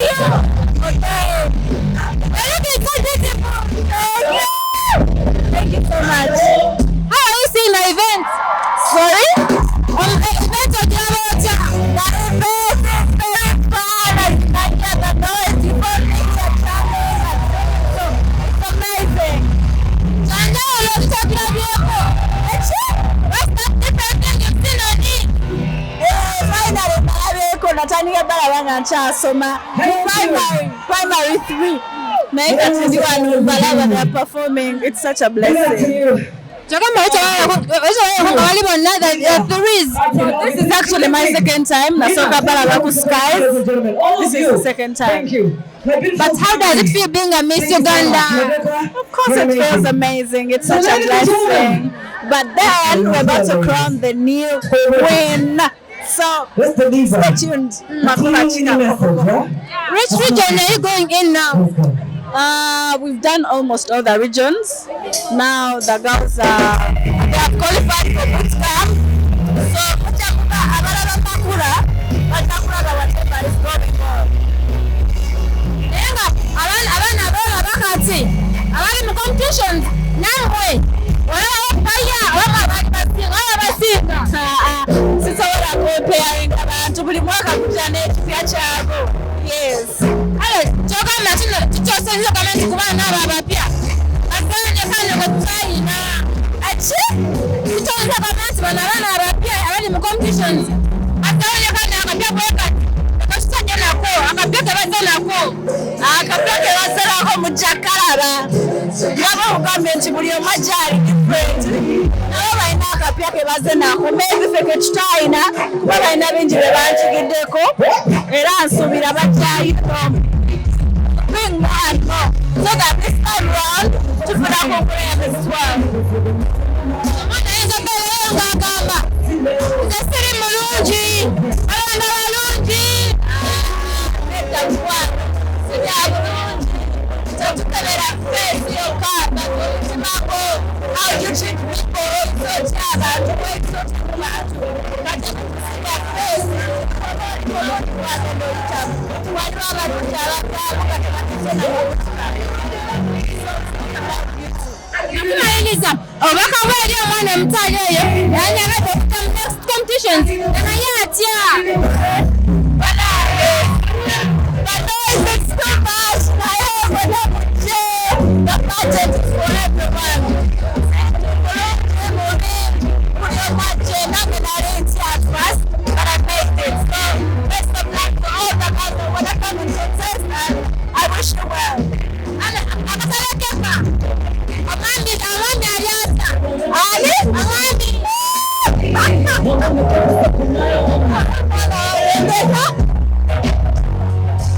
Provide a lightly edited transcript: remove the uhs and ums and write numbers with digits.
Okay. You're looking so beautiful. Thank you so much. How are you seeing the event? Sorry? On the event of Yamacha, the event is very fun. I get the noise, people nature traveling. So it's amazing. So I know a lot of people are beautiful. What's that different thing you've seen on it? Finally, Balabeko, Natania Balabanga Chasoma, primary 3. Make it to one Balaba, they're performing. It's such a blessing. This is actually my second time. Nasoka Balabaku Skies. This is the second time. But how does it feel being a Miss Uganda? Of course it feels amazing. It's such a blessing. But then we're about to crown the new queen. So stay tuned. Which region are you going in now? We've done almost all the regions. Now the girls they have qualified for boot camp. So whatever is going on. Abana competitions nawe comparing abantu buli mwaka kujana ekipya kyabo. Yes. Kyogamba tukyoseza kamenti kubana n'abo abapya aganye kano gatayina tukyoseza kamenti bano abaana abapya abali mu competitions aganye kano akapya bwekati akasajja nako akapya kebaze nako akapya kebazerako mu Jakalaba nabo okugamba nti buli omu agyali different nabo balina akapya kebaze nako maybe ffe ketutayina kuba balina bingi bye banjigiddeko era nsuubira bakyayino bring more so that this time round tufuna kukuleba as well. Omwana Isabella yangagamba nze siri mulungi abaana balungi nedda mukwano sirya bulungi tetukebera feesi yokka batulukimako how you treat people okusotya abantu bwekisotya ku bantu kati kusiga feesi waliwo abalungi abagaamu Nakumaliriza obaka bwali omwana omukyala oyo yanyagadde okuta mu next competitions naye atya the noise is too much naye bonna mujje the budget is for everyone buli omu ajje nange nali ntya at first but I made it so best of luck to all the girls who wanna come and contest and I wish you well.